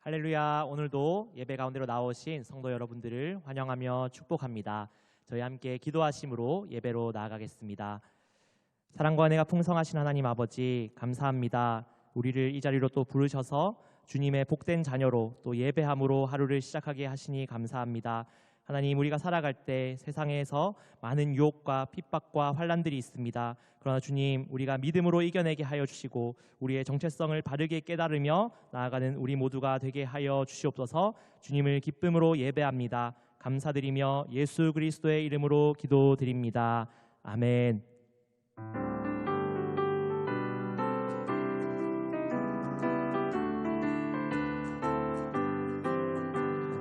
할렐루야. 오늘도 예배 가운데로 나오신 성도 여러분들을 환영하며 축복합니다. 저희 함께 기도하심으로 예배로 나아가겠습니다. 사랑과 은혜가 풍성하신 하나님 아버지, 감사합니다. 우리를 이 자리로 또 부르셔서 주님의 복된 자녀로 또 예배함으로 하루를 시작하게 하시니 감사합니다. 하나님, 우리가 살아갈 때 세상에서 많은 유혹과 핍박과 환난들이 있습니다. 그러나 주님, 우리가 믿음으로 이겨내게 하여 주시고 우리의 정체성을 바르게 깨달으며 나아가는 우리 모두가 되게 하여 주시옵소서. 주님을 기쁨으로 예배합니다. 감사드리며 예수 그리스도의 이름으로 기도드립니다. 아멘.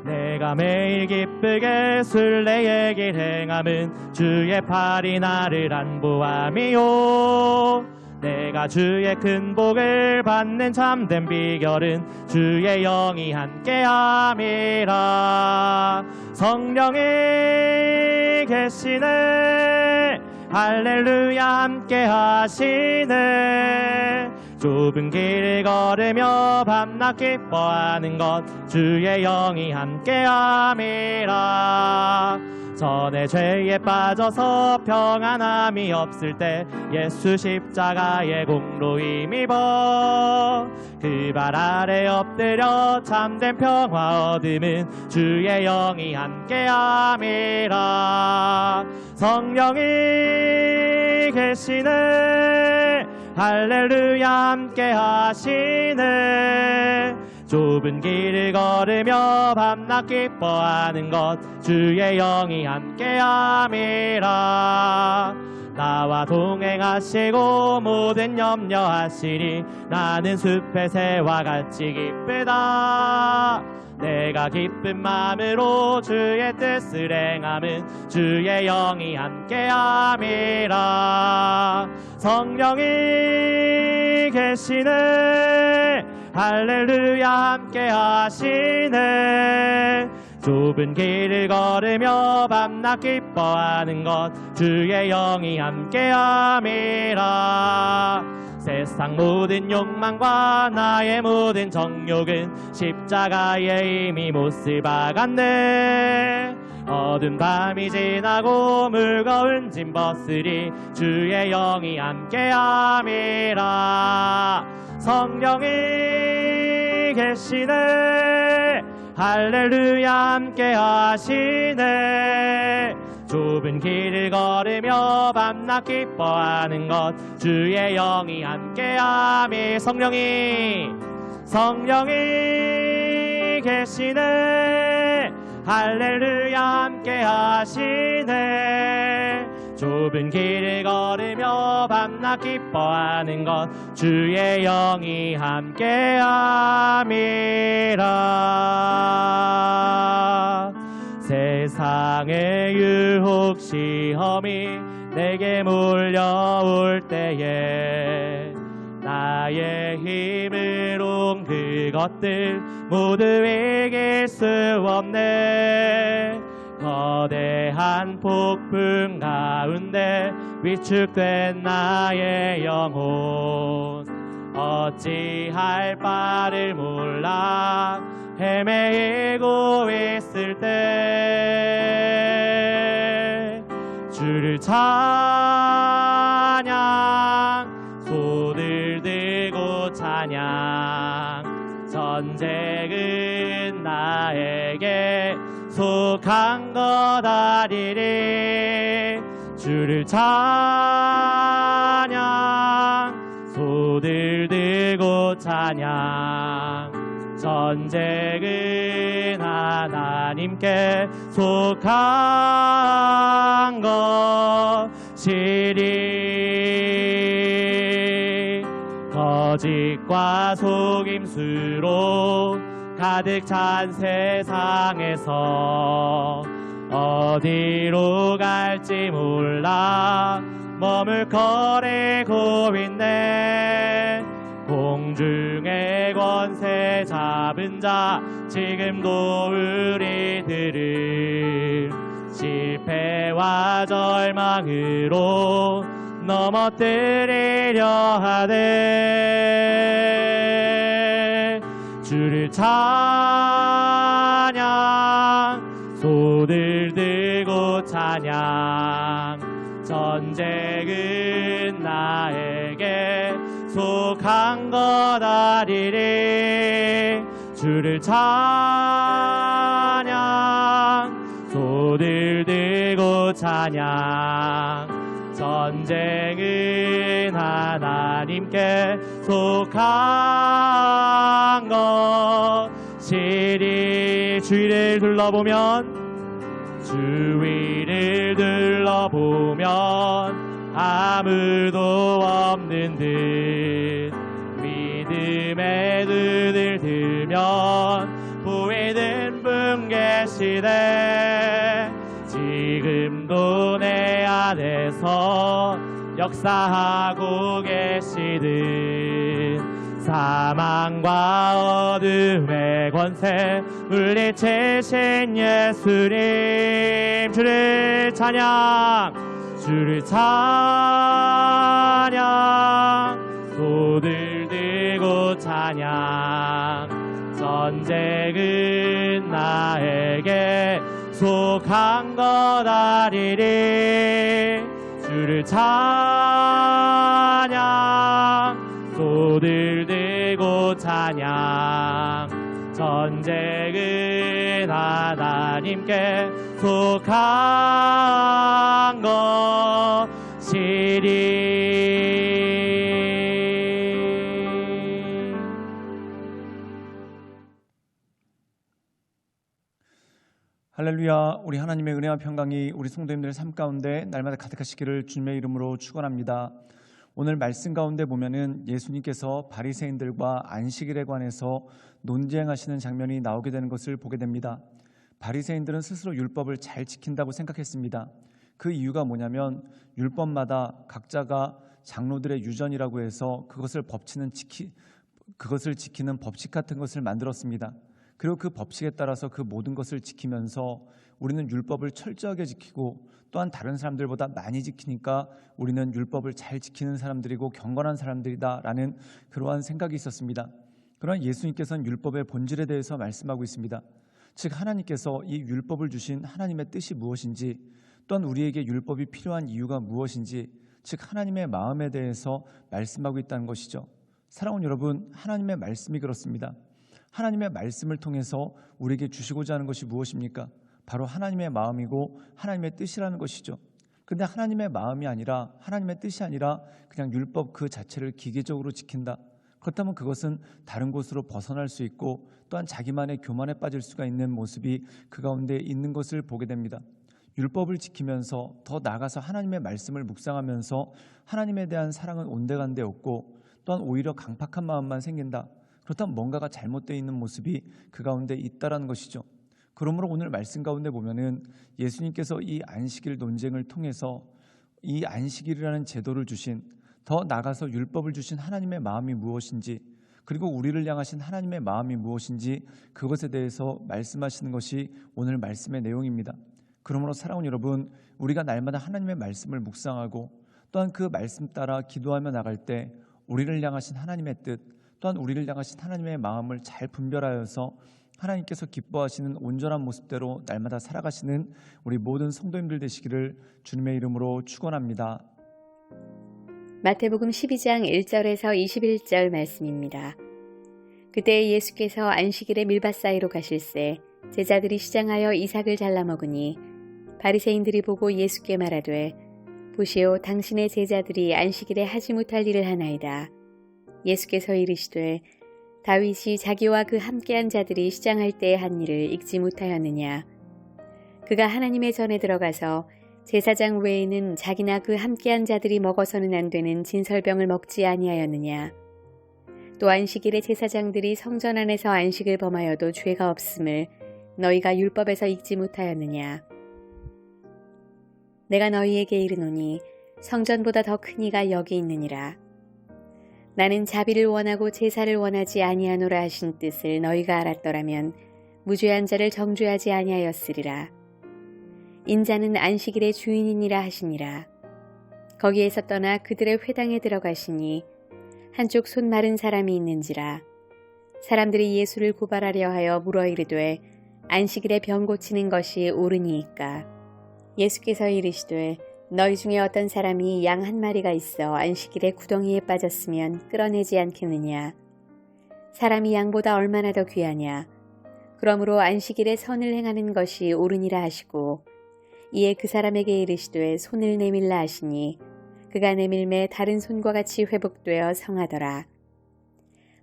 내가 매일 기쁘게 순례의 길 행함은 주의 팔이 나를 안보함이요. 내가 주의 큰 복을 받는 참된 비결은 주의 영이 함께함이라. 성령이 계시네, 할렐루야 함께 하시네. 좁은 길을 걸으며 밤낮 기뻐하는 것 주의 영이 함께함이라. 전에 죄에 빠져서 평안함이 없을 때 예수 십자가의 공로 힘입어 그 발 아래 엎드려 참된 평화 얻음은 주의 영이 함께함이라. 성령이 계시네, 할렐루야 함께 하시네. 좁은 길을 걸으며 밤낮 기뻐하는 것 주의 영이 함께함이라. 나와 동행하시고 모든 염려하시리. 나는 숲의 새와 같이 기쁘다. 내가 기쁜 마음으로 주의 뜻을 행함은 주의 영이 함께함이라. 성령이 계시네, 할렐루야 함께 하시네. 좁은 길을 걸으며 밤낮 기뻐하는 것 주의 영이 함께함이라. 세상 모든 욕망과 나의 모든 정욕은 십자가에 이미 못을 박았네. 어두운 밤이 지나고 무거운 짐 벗으리. 주의 영이 함께함이라. 성령이 계시네, 할렐루야 함께 하시네. 좁은 길을 걸으며 밤낮 기뻐하는 것 주의 영이 함께함이. 성령이 계시네, 할렐루야 함께 하시네. 좁은 길을 걸으며 밤낮 기뻐하는 것 주의 영이 함께함이라. 세상의 유혹 시험이 내게 몰려올 때에 나의 힘으론 그것들 모두 이길 수 없네. 거대한 폭풍 가운데 위축된 나의 영혼 어찌할 바를 몰라 헤매이고 있을 때 주를 찬양, 손을 들고 찬양. 전쟁은 나에게 속한 것 아니리. 주를 찬양, 손을 들고 찬양. 전쟁은 하나님께 속한 것이리. 거짓과 속임수로 가득 찬 세상에서 어디로 갈지 몰라 머물거리고 있네. 공중의 권세 잡은 자 지금도 우리들을 실패와 절망으로 넘어뜨리려 하네. 주를 찬양 소들 들고 찬양 전쟁은 나에게 속한 것 아니리 주를 찬양 소들 들고 찬양 전쟁은 하나님께 속한 것이리 주위를 둘러보면 주위를 둘러보면 아무도 없는 듯 믿음의 눈을 들면 보이는 분 계시네 지금도 내 안에서 역사하고 계시듯 사망과 어둠의 권세 물리치신 예수님 주를 찬양 주를 찬양 소들 들고 찬양 전쟁은 나에게 속한 것 아니리 주를 찬양 소들 들고 찬양 전쟁은 하나님께 속한 것이리 할렐루야. 우리 하나님의 은혜와 평강이 우리 성도님들의 삶 가운데 날마다 가득하시기를 주님의 이름으로 축원합니다. 오늘 말씀 가운데 보면은 예수님께서 바리새인들과 안식일에 관해서 논쟁하시는 장면이 나오게 되는 것을 보게 됩니다. 바리새인들은 스스로 율법을 잘 지킨다고 생각했습니다. 그 이유가 뭐냐면 율법마다 각자가 장로들의 유전이라고 해서 그것을 지키는 법칙 같은 것을 만들었습니다. 그리고 그 법칙에 따라서 그 모든 것을 지키면서 우리는 율법을 철저하게 지키고 또한 다른 사람들보다 많이 지키니까 우리는 율법을 잘 지키는 사람들이고 경건한 사람들이다라는 그러한 생각이 있었습니다. 그러나 예수님께서는 율법의 본질에 대해서 말씀하고 있습니다. 즉 하나님께서 이 율법을 주신 하나님의 뜻이 무엇인지 또한 우리에게 율법이 필요한 이유가 무엇인지 즉 하나님의 마음에 대해서 말씀하고 있다는 것이죠. 사랑하는 여러분, 하나님의 말씀이 그렇습니다. 하나님의 말씀을 통해서 우리에게 주시고자 하는 것이 무엇입니까? 바로 하나님의 마음이고 하나님의 뜻이라는 것이죠. 그런데 하나님의 마음이 아니라 하나님의 뜻이 아니라 그냥 율법 그 자체를 기계적으로 지킨다. 그렇다면 그것은 다른 곳으로 벗어날 수 있고 또한 자기만의 교만에 빠질 수가 있는 모습이 그 가운데 있는 것을 보게 됩니다. 율법을 지키면서 더 나아가서 하나님의 말씀을 묵상하면서 하나님에 대한 사랑은 온데간데 없고 또한 오히려 강팍한 마음만 생긴다. 그렇다면 뭔가가 잘못되어 있는 모습이 그 가운데 있다라는 것이죠. 그러므로 오늘 말씀 가운데 보면은 예수님께서 이 안식일 논쟁을 통해서 이 안식일이라는 제도를 주신 더 나아가서 율법을 주신 하나님의 마음이 무엇인지 그리고 우리를 향하신 하나님의 마음이 무엇인지 그것에 대해서 말씀하시는 것이 오늘 말씀의 내용입니다. 그러므로 사랑하는 여러분, 우리가 날마다 하나님의 말씀을 묵상하고 또한 그 말씀 따라 기도하며 나갈 때 우리를 향하신 하나님의 뜻 또한 우리를 향하신 하나님의 마음을 잘 분별하여서 하나님께서 기뻐하시는 온전한 모습대로 날마다 살아가시는 우리 모든 성도님들 되시기를 주님의 이름으로 축원합니다. 마태복음 12장 1절에서 21절 말씀입니다. 그때 예수께서 안식일에 밀밭 사이로 가실새 제자들이 시장하여 이삭을 잘라 먹으니 바리새인들이 보고 예수께 말하되 보시오 당신의 제자들이 안식일에 하지 못할 일을 하나이다. 예수께서 이르시되 다윗이 자기와 그 함께한 자들이 시장할 때에 한 일을 읽지 못하였느냐. 그가 하나님의 전에 들어가서 제사장 외에는 자기나 그 함께한 자들이 먹어서는 안 되는 진설병을 먹지 아니하였느냐. 또 안식일에 제사장들이 성전 안에서 안식을 범하여도 죄가 없음을 너희가 율법에서 읽지 못하였느냐. 내가 너희에게 이르노니 성전보다 더 큰 이가 여기 있느니라. 나는 자비를 원하고 제사를 원하지 아니하노라 하신 뜻을 너희가 알았더라면 무죄한 자를 정죄하지 아니하였으리라. 인자는 안식일의 주인이니라 하시니라. 거기에서 떠나 그들의 회당에 들어가시니 한쪽 손 마른 사람이 있는지라. 사람들이 예수를 고발하려 하여 물어 이르되 안식일에 병 고치는 것이 옳으니이까. 예수께서 이르시되 너희 중에 어떤 사람이 양 한 마리가 있어 안식일에 구덩이에 빠졌으면 끌어내지 않겠느냐. 사람이 양보다 얼마나 더 귀하냐. 그러므로 안식일에 선을 행하는 것이 옳으니라 하시고 이에 그 사람에게 이르시되 손을 내밀라 하시니 그가 내밀매 다른 손과 같이 회복되어 성하더라.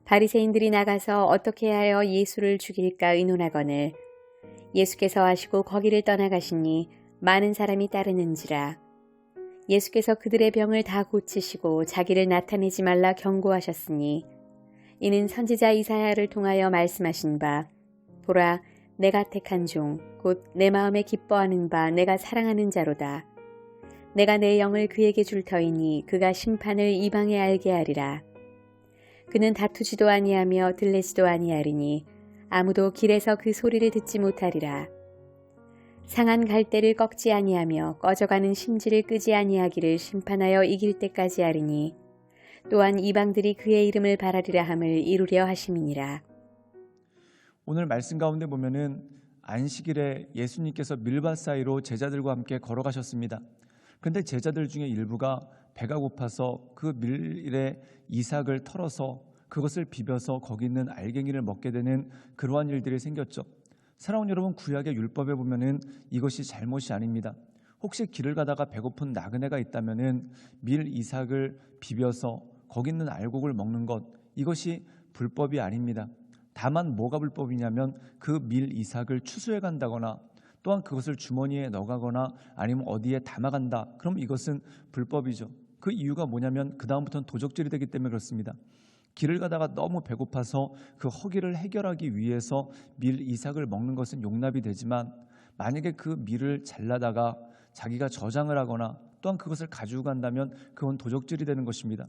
바리새인들이 나가서 어떻게 하여 예수를 죽일까 의논하거늘 예수께서 하시고 거기를 떠나가시니 많은 사람이 따르는지라. 예수께서 그들의 병을 다 고치시고 자기를 나타내지 말라 경고하셨으니 이는 선지자 이사야를 통하여 말씀하신 바 보라 내가 택한 종 곧 내 마음에 기뻐하는 바 내가 사랑하는 자로다. 내가 내 영을 그에게 줄 터이니 그가 심판을 이방에 알게 하리라. 그는 다투지도 아니하며 들레지도 아니하리니 아무도 길에서 그 소리를 듣지 못하리라. 상한 갈대를 꺾지 아니하며 꺼져가는 심지를 끄지 아니하기를 심판하여 이길 때까지 하리니 또한 이방들이 그의 이름을 바라리라 함을 이루려 하심이니라. 오늘 말씀 가운데 보면은 안식일에 예수님께서 밀밭 사이로 제자들과 함께 걸어가셨습니다. 그런데 제자들 중에 일부가 배가 고파서 그 밀에 이삭을 털어서 그것을 비벼서 거기 있는 알갱이를 먹게 되는 그러한 일들이 생겼죠. 사랑하는 여러분, 구약의 율법에 보면은 이것이 잘못이 아닙니다. 혹시 길을 가다가 배고픈 나그네가 있다면은 밀 이삭을 비벼서 거기 있는 알곡을 먹는 것, 이것이 불법이 아닙니다. 다만 뭐가 불법이냐면 그 밀 이삭을 추수해 간다거나 또한 그것을 주머니에 넣어가거나 아니면 어디에 담아간다. 그럼 이것은 불법이죠. 그 이유가 뭐냐면 그 다음부터는 도적질이 되기 때문에 그렇습니다. 길을 가다가 너무 배고파서 그 허기를 해결하기 위해서 밀 이삭을 먹는 것은 용납이 되지만 만약에 그 밀을 잘라다가 자기가 저장을 하거나 또한 그것을 가지고 간다면 그건 도적질이 되는 것입니다.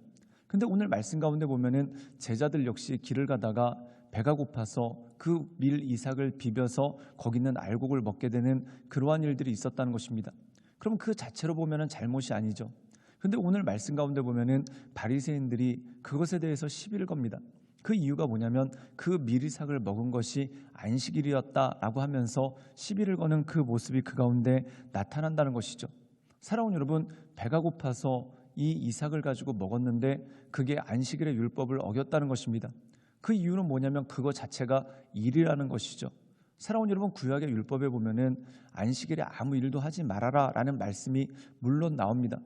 근데 오늘 말씀 가운데 보면은 제자들 역시 길을 가다가 배가 고파서 그 밀 이삭을 비벼서 거기 있는 알곡을 먹게 되는 그러한 일들이 있었다는 것입니다. 그럼 그 자체로 보면은 잘못이 아니죠. 근데 오늘 말씀 가운데 보면은 바리새인들이 그것에 대해서 시비를 겁니다. 그 이유가 뭐냐면 그 밀 이삭을 먹은 것이 안식일이었다라고 하면서 시비를 거는 그 모습이 그 가운데 나타난다는 것이죠. 사랑하는 여러분, 배가 고파서 이 이삭을 가지고 먹었는데 그게 안식일의 율법을 어겼다는 것입니다. 그 이유는 뭐냐면 그거 자체가 일이라는 것이죠. 사랑하는 여러분, 구약의 율법에 보면은 안식일에 아무 일도 하지 말아라 라는 말씀이 물론 나옵니다.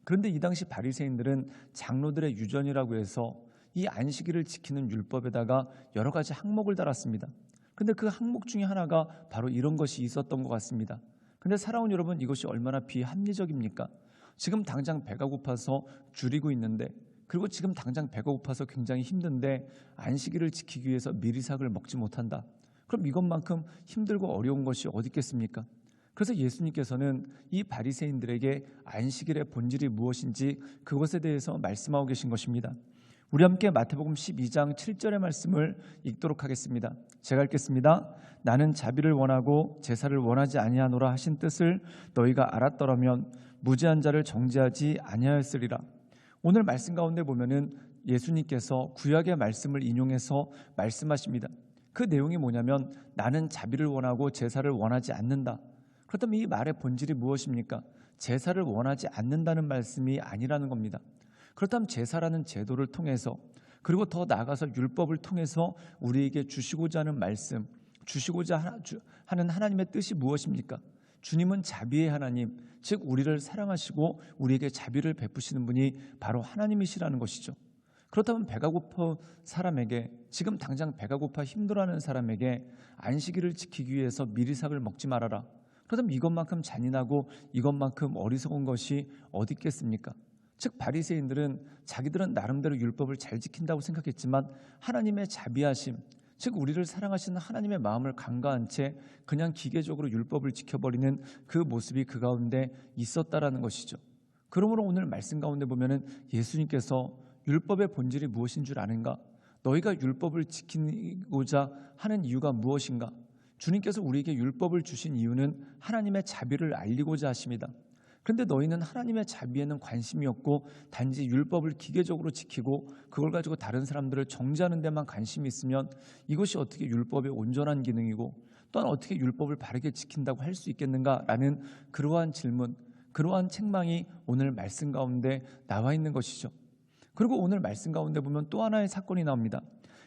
그런데 이 당시 바리새인들은 장로들의 유전이라고 해서 이 안식일을 지키는 율법에다가 여러 가지 항목을 달았습니다. 그런데 그 항목 중에 하나가 바로 이런 것이 있었던 것 같습니다. 그런데 사랑하는 여러분, 이것이 얼마나 비합리적입니까? 지금 당장 배가 고파서 줄이고 있는데, 그리고 지금 당장 배가 고파서 굉장히 힘든데 안식일을 지키기 위해서 밀이삭을 먹지 못한다. 그럼 이것만큼 힘들고 어려운 것이 어디 있겠습니까? 그래서 예수님께서는 이 바리새인들에게 안식일의 본질이 무엇인지 그것에 대해서 말씀하고 계신 것입니다. 우리 함께 마태복음 12장 7절의 말씀을 읽도록 하겠습니다. 제가 읽겠습니다. 나는 자비를 원하고 제사를 원하지 아니하노라 하신 뜻을 너희가 알았더라면 무죄한 자를 정죄하지 아니하였으리라. 오늘 말씀 가운데 보면은 예수님께서 구약의 말씀을 인용해서 말씀하십니다. 그 내용이 뭐냐면 나는 자비를 원하고 제사를 원하지 않는다. 그렇다면 이 말의 본질이 무엇입니까? 제사를 원하지 않는다는 말씀이 아니라는 겁니다. 그렇다면 제사라는 제도를 통해서, 그리고 더 나아가서 율법을 통해서 우리에게 주시고자 하는 말씀, 주시고자 하는 하나님의 뜻이 무엇입니까? 주님은 자비의 하나님, 즉 우리를 사랑하시고 우리에게 자비를 베푸시는 분이 바로 하나님이시라는 것이죠. 그렇다면 배가 고파 사람에게, 지금 당장 배가 고파 힘들어하는 사람에게 안식일을 지키기 위해서 밀이삭을 먹지 말아라. 그렇다면 이것만큼 잔인하고 이것만큼 어리석은 것이 어디 있겠습니까? 즉 바리새인들은 자기들은 나름대로 율법을 잘 지킨다고 생각했지만 하나님의 자비하심, 즉 우리를 사랑하시는 하나님의 마음을 간과한 채 그냥 기계적으로 율법을 지켜버리는 그 모습이 그 가운데 있었다라는 것이죠. 그러므로 오늘 말씀 가운데 보면은 예수님께서 율법의 본질이 무엇인 줄 아는가? 너희가 율법을 지키고자 하는 이유가 무엇인가? 주님께서 우리에게 율법을 주신 이유는 하나님의 자비를 알리고자 하십니다. 그런데 너희는 하나님의 자비에는 관심이 없고 단지 율법을 기계적으로 지키고 그걸 가지고 다른 사람들을 정죄하는 데만 관심이 있으면 이것이 어떻게 율법의 온전한 기능이고 또한 어떻게 율법을 바르게 지킨다고 할 수 있겠는가라는 그러한 질문, 그러한 책망이 오늘 말씀 가운데 나와 있는 것이죠. 그리고 오늘 말씀 가운데 보면 또 하나의 사건이 나옵니다.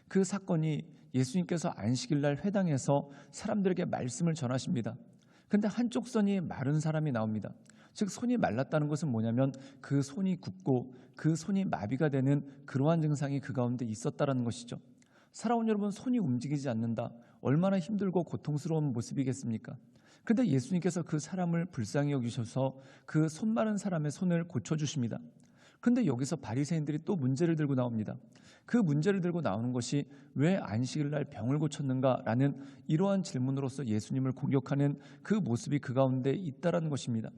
그 사건이 예수님께서 안식일날 회당에서 사람들에게 말씀을 전하십니다. 그런데 한쪽 손이 마른 사람이 나옵니다. 즉 손이 말랐다는 것은 뭐냐면 그 손이 굽고 그 손이 마비가 되는 그러한 증상이 그 가운데 있었다라는 것이죠. 사랑하는 여러분, 손이 움직이지 않는다. 얼마나 힘들고 고통스러운 모습이겠습니까? 그런데 예수님께서 그 사람을 불쌍히 여기셔서 그 손 마른 사람의 손을 고쳐주십니다. 그런데 여기서 바리새인들이 또 문제를 들고 나옵니다. 그 문제를 들고 나오는 것이 왜 안식일날 병을 고쳤는가라는 이러한 질문으로서 예수님을 공격하는 그 모습이 그 가운데 있다라는 것입니다.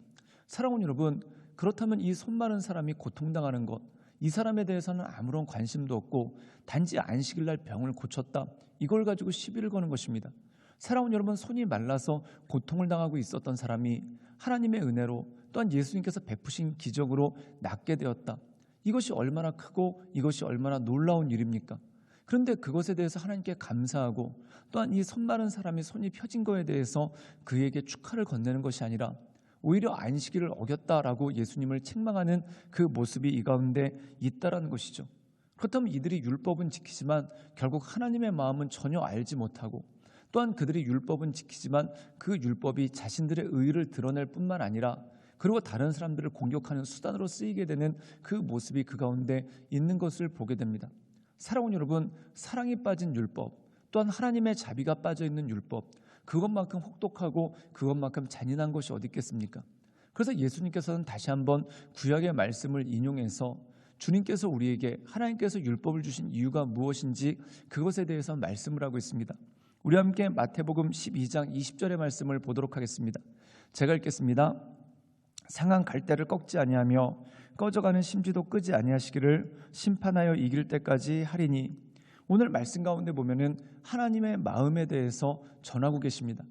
사랑하는 여러분, 그렇다면 이 손 마른 사람이 고통당하는 것, 이 사람에 대해서는 아무런 관심도 없고 단지 안식일날 병을 고쳤다, 이걸 가지고 시비를 거는 것입니다. 사랑하는 여러분, 손이 말라서 고통을 당하고 있었던 사람이 하나님의 은혜로 또한 예수님께서 베푸신 기적으로 낫게 되었다. 이것이 얼마나 크고 이것이 얼마나 놀라운 일입니까? 그런데 그것에 대해서 하나님께 감사하고 또한 이 손 마른 사람이 손이 펴진 것에 대해서 그에게 축하를 건네는 것이 아니라 오히려 안식일을 어겼다라고 예수님을 책망하는 그 모습이 이 가운데 있다라는 것이죠. 그렇다면 이들이 율법은 지키지만 결국 하나님의 마음은 전혀 알지 못하고 또한 그들이 율법은 지키지만 그 율법이 자신들의 의의를 드러낼 뿐만 아니라 그리고 다른 사람들을 공격하는 수단으로 쓰이게 되는 그 모습이 그 가운데 있는 것을 보게 됩니다. 사랑하는 여러분, 사랑이 빠진 율법, 또한 하나님의 자비가 빠져 있는 율법, 그것만큼 혹독하고 그것만큼 잔인한 것이 어디 있겠습니까? 그래서 예수님께서는 다시 한번 구약의 말씀을 인용해서 주님께서 우리에게 하나님께서 율법을 주신 이유가 무엇인지 그것에 대해서 말씀을 하고 있습니다. 우리 함께 마태복음 12장 20절의 말씀을 보도록 하겠습니다. 제가 읽겠습니다. 상한 갈대를 꺾지 아니하며 꺼져가는 심지도 끄지 아니하시기를 심판하여 이길 때까지 하리니. 오늘 말씀 가운데 보면은 하나님의 마음에 대해서 전하고 계십니다.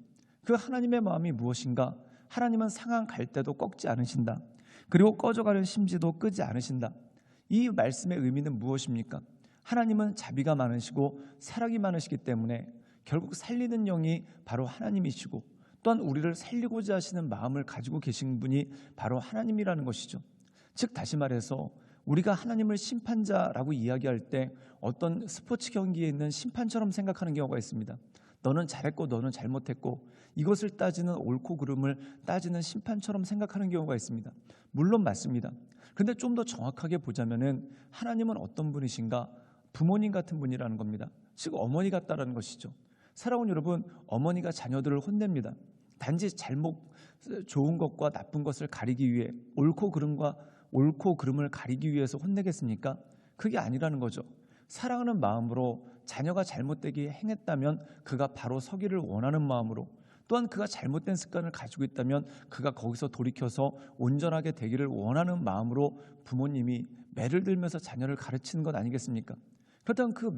그 하나님의 마음이 무엇인가? 하나님은 상한 갈대도 꺾지 않으신다. 그리고 꺼져가는 심지도 끄지 않으신다. 이 말씀의 의미는 무엇입니까? 하나님은 자비가 많으시고 사랑이 많으시기 때문에 결국 살리는 영이 바로 하나님이시고 또한 우리를 살리고자 하시는 마음을 가지고 계신 분이 바로 하나님이라는 것이죠. 즉 다시 말해서 우리가 하나님을 심판자라고 이야기할 때 어떤 스포츠 경기에 있는 심판처럼 생각하는 경우가 있습니다. 너는 잘했고 너는 잘못했고 이것을 따지는 옳고 그름을 따지는 심판처럼 생각하는 경우가 있습니다. 물론 맞습니다. 그런데 좀 더 정확하게 보자면은 하나님은 어떤 분이신가? 부모님 같은 분이라는 겁니다. 즉 어머니 같다라는 것이죠. 사랑하는 여러분, 어머니가 자녀들을 혼냅니다. 단지 잘못 좋은 것과 나쁜 것을 가리기 위해 옳고 그름을 가리기 위해서 혼내겠습니까? 그게 아니라는 거죠. 사랑하는 마음으로 자녀가 잘못되게 행했다면 그가 바로 서기를 원하는 마음으로 또한 그가 잘못된 습관을 가지고 있다면 그가 거기서 돌이켜서 온전하게 되기를 원하는 마음으로 부모님이 매를 들면서 자녀를 가르치는 것 아니겠습니까? 그렇다면 그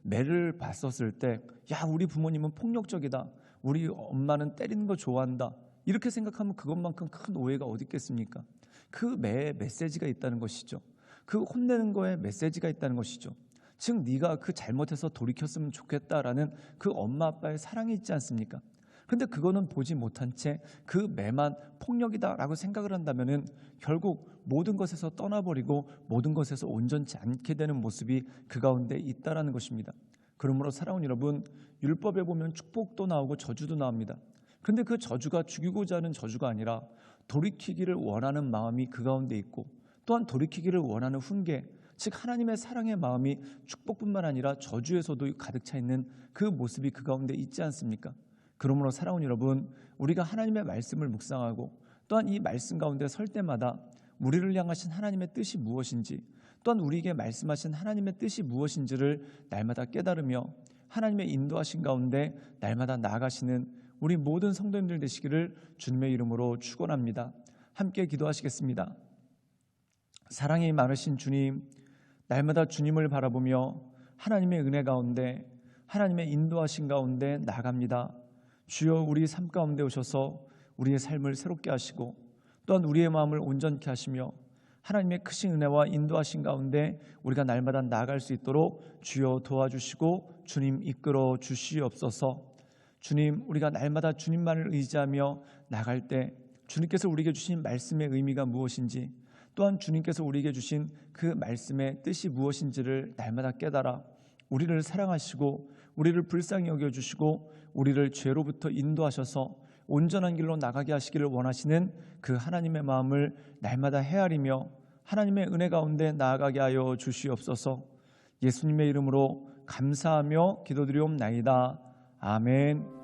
매를 봤었을 때 야, 우리 부모님은 폭력적이다. 우리 엄마는 때리는 거 좋아한다. 이렇게 생각하면 그것만큼 큰 오해가 어디 있겠습니까? 그 매에 메시지가 있다는 것이죠. 그 혼내는 거에 메시지가 있다는 것이죠. 즉 네가 그 잘못해서 돌이켰으면 좋겠다라는 그 엄마 아빠의 사랑이 있지 않습니까? 근데 그거는 보지 못한 채 그 매만 폭력이다라고 생각을 한다면은 결국 모든 것에서 떠나버리고 모든 것에서 온전치 않게 되는 모습이 그 가운데 있다라는 것입니다. 그러므로 사랑하는 여러분, 율법에 보면 축복도 나오고 저주도 나옵니다. 그런데 그 저주가 죽이고자 하는 저주가 아니라 돌이키기를 원하는 마음이 그 가운데 있고 또한 돌이키기를 원하는 훈계, 즉 하나님의 사랑의 마음이 축복뿐만 아니라 저주에서도 가득 차 있는 그 모습이 그 가운데 있지 않습니까? 그러므로 사랑하는 여러분, 우리가 하나님의 말씀을 묵상하고 또한 이 말씀 가운데 설 때마다 우리를 향하신 하나님의 뜻이 무엇인지 또한 우리에게 말씀하신 하나님의 뜻이 무엇인지를 날마다 깨달으며 하나님의 인도하신 가운데 날마다 나아가시는 우리 모든 성도님들 되시기를 주님의 이름으로 축원합니다. 함께 기도하시겠습니다. 사랑이 많으신 주님, 날마다 주님을 바라보며 하나님의 은혜 가운데 하나님의 인도하신 가운데 나아갑니다. 주여, 우리 삶 가운데 오셔서 우리의 삶을 새롭게 하시고 또한 우리의 마음을 온전케 하시며 하나님의 크신 은혜와 인도하신 가운데 우리가 날마다 나아갈 수 있도록 주여 도와주시고 주님 이끌어 주시옵소서. 주님, 우리가 날마다 주님만을 의지하며 나갈 때 주님께서 우리에게 주신 말씀의 의미가 무엇인지, 또한 주님께서 우리에게 주신 그 말씀의 뜻이 무엇인지를 날마다 깨달아 우리를 사랑하시고 우리를 불쌍히 여겨주시고 우리를 죄로부터 인도하셔서 온전한 길로 나가게 하시기를 원하시는 그 하나님의 마음을 날마다 헤아리며 하나님의 은혜 가운데 나아가게 하여 주시옵소서. 예수님의 이름으로 감사하며 기도드리옵나이다. 아멘.